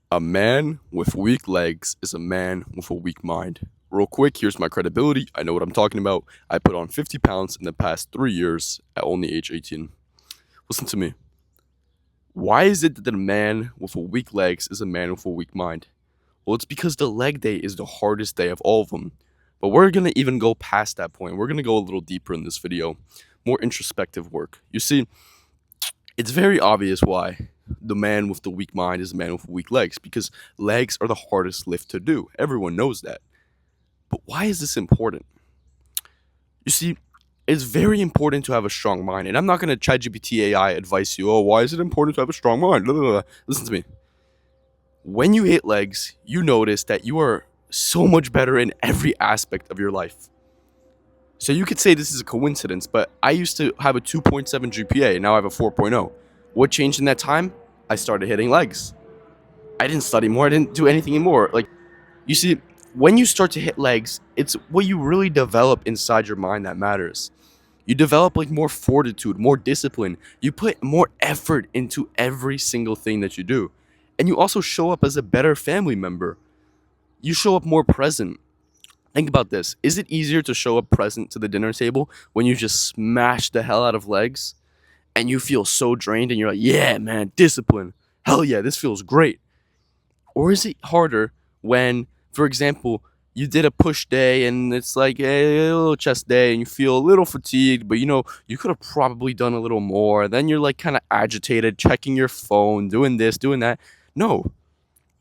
A man with weak legs is a man with a weak mind. Real quick, here's my credibility. I know what I'm talking about. I put on 50 pounds in the past 3 years at only age 18. Listen to me. Why is it that a man with a weak legs is a man with a weak mind? Well, it's because the leg day is the hardest day of all of them. But we're going to even go past that point. We're going to go a little deeper in this video. More introspective work. You see, it's very obvious why the man with the weak mind is the man with weak legs because legs are the hardest lift to do. Everyone knows that. But why is this important? You see, it's very important to have a strong mind. And I'm not going to ChatGPT AI advise you, oh, why is it important to have a strong mind? Blah, blah, blah. Listen to me. When you hit legs, you notice that you are so much better in every aspect of your life. So you could say this is a coincidence, but I used to have a 2.7 GPA and now I have a 4.0. What changed in that time? I started hitting legs. I didn't study more, I didn't do anything more. Like, you see, when you start to hit legs, it's what you really develop inside your mind that matters. You develop like more fortitude, more discipline. You put more effort into every single thing that you do. And you also show up as a better family member. You show up more present. Think about this. Is it easier to show up present to the dinner table when you just smash the hell out of legs and you feel so drained and you're like, yeah, man, discipline. Hell yeah, this feels great. Or is it harder when, for example, you did a push day and it's like a little chest day and you feel a little fatigued, but you could have probably done a little more. Then you're like kind of agitated, checking your phone, doing this, doing that. No,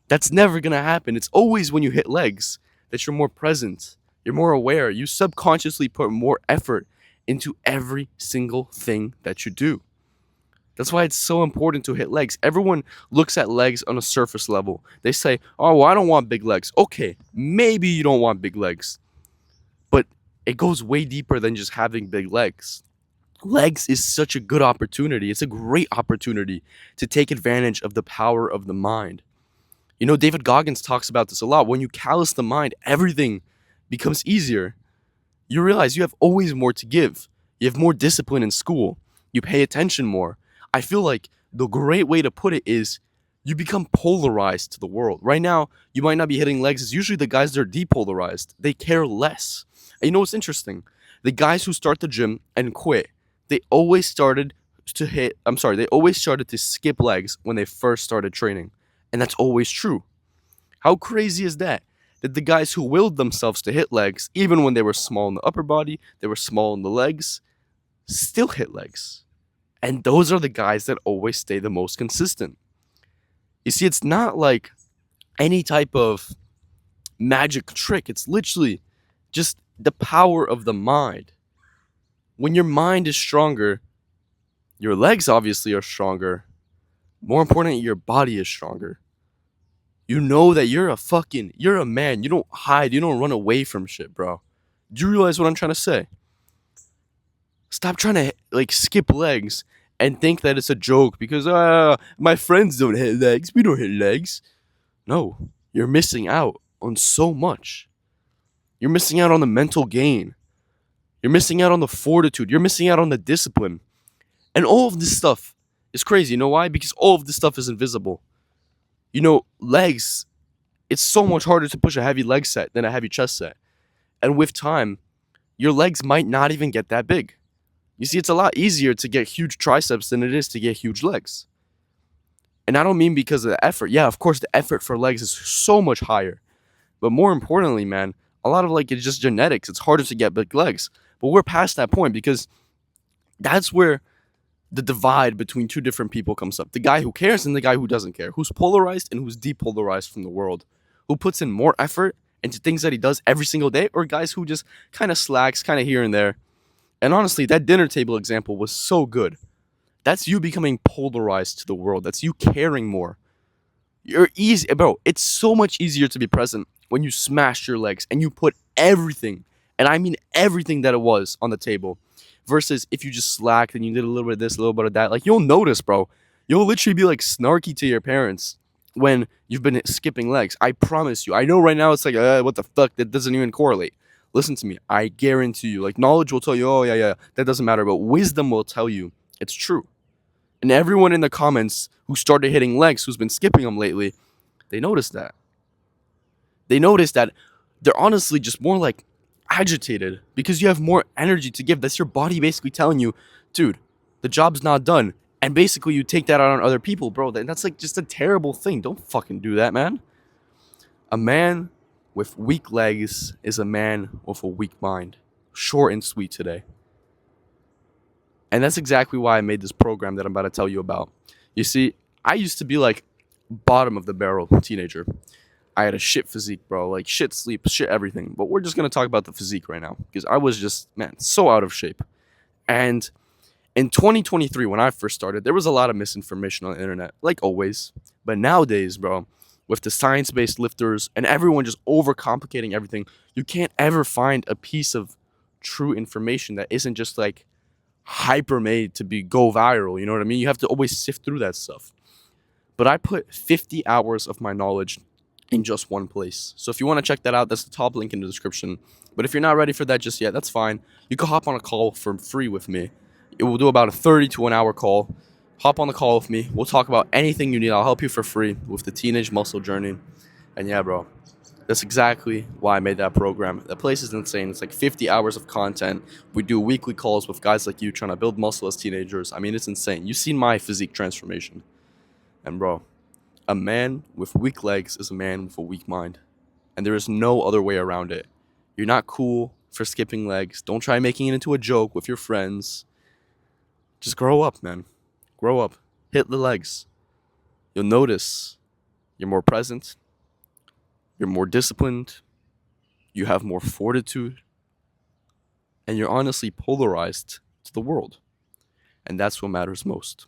that's never going to happen. It's always when you hit legs that you're more present, you're more aware. You subconsciously put more effort into every single thing that you do. That's why it's so important to hit legs. Everyone looks at legs on a surface level. They say, oh, well, I don't want big legs. Okay, maybe you don't want big legs, but it goes way deeper than just having big legs. Legs is such a good opportunity. It's a great opportunity to take advantage of the power of the mind. David Goggins talks about this a lot. When you callous the mind, everything becomes easier. You realize you have always more to give. You have more discipline in school. You pay attention more. I feel like the great way to put it is you become polarized to the world. Right now, you might not be hitting legs. It's usually the guys that are depolarized. They care less. And you know what's interesting? The guys who start the gym and quit, they always started they always started to skip legs when they first started training. And that's always true. How crazy is that? That the guys who willed themselves to hit legs, even when they were small in the upper body, they were small in the legs, still hit legs. And those are the guys that always stay the most consistent. You see, it's not like any type of magic trick. It's literally just the power of the mind. When your mind is stronger, your legs obviously are stronger. More importantly, your body is stronger. You know that you're a man. You don't hide. You don't run away from shit, bro. Do you realize what I'm trying to say? Stop trying to like skip legs and think that it's a joke because my friends don't hit legs. We don't hit legs. No, you're missing out on so much. You're missing out on the mental gain. You're missing out on the fortitude. You're missing out on the discipline. And all of this stuff is crazy. You know why? Because all of this stuff is invisible. Legs, it's so much harder to push a heavy leg set than a heavy chest set. And with time, your legs might not even get that big. You see, it's a lot easier to get huge triceps than it is to get huge legs. And I don't mean because of the effort. Yeah, of course, the effort for legs is so much higher. But more importantly, man, a lot of it's just genetics. It's harder to get big legs. But we're past that point because that's where the divide between two different people comes up. The guy who cares and the guy who doesn't care. Who's polarized and who's depolarized from the world. Who puts in more effort into things that he does every single day, or guys who just kind of slacks, kind of here and there. And honestly, that dinner table example was so good. That's you becoming polarized to the world. That's you caring more. You're easy, bro. It's so much easier to be present when you smash your legs and you put everything, and I mean everything that it was on the table, versus if you just slacked and you did a little bit of this, a little bit of that. Like, you'll notice, bro. You'll literally be like snarky to your parents when you've been skipping legs. I promise you. I know right now it's like, what the fuck? That doesn't even correlate. Listen to me. I guarantee you. Like, knowledge will tell you, oh, yeah, yeah, that doesn't matter. But wisdom will tell you it's true. And everyone in the comments who started hitting legs, who's been skipping them lately, They notice that. They notice that they're honestly just more like agitated because you have more energy to give. That's your body basically telling you, dude, the job's not done. And basically you take that out on other people, bro. That's like just a terrible thing. Don't fucking do that, man. A man with weak legs is a man with a weak mind. Short and sweet today. And that's exactly why I made this program that I'm about to tell you about. You see, I used to be like bottom of the barrel teenager. I had a shit physique, bro. Like shit sleep, shit everything. But we're just gonna talk about the physique right now because I was just, man, so out of shape. And in 2023, when I first started, there was a lot of misinformation on the internet, like always. But nowadays, bro, with the science-based lifters and everyone just overcomplicating everything, you can't ever find a piece of true information that isn't just like hyper made to be go viral. You know what I mean? You have to always sift through that stuff. But I put 50 hours of my knowledge in just one place. So if you want to check that out, that's the top link in the description. But if you're not ready for that just yet, that's fine. You can hop on a call for free with me. It will do about a 30 to an hour call. Hop on the call with me. We'll talk about anything you need. I'll help you for free with the teenage muscle journey. And yeah, bro, that's exactly why I made that program. That place is insane. It's like 50 hours of content. We do weekly calls with guys like you trying to build muscle as teenagers. I mean, it's insane. You've seen my physique transformation. And bro, a man with weak legs is a man with a weak mind. And there is no other way around it. You're not cool for skipping legs. Don't try making it into a joke with your friends. Just grow up, man. Grow up. Hit the legs. You'll notice you're more present. You're more disciplined. You have more fortitude. And you're honestly polarized to the world. And that's what matters most.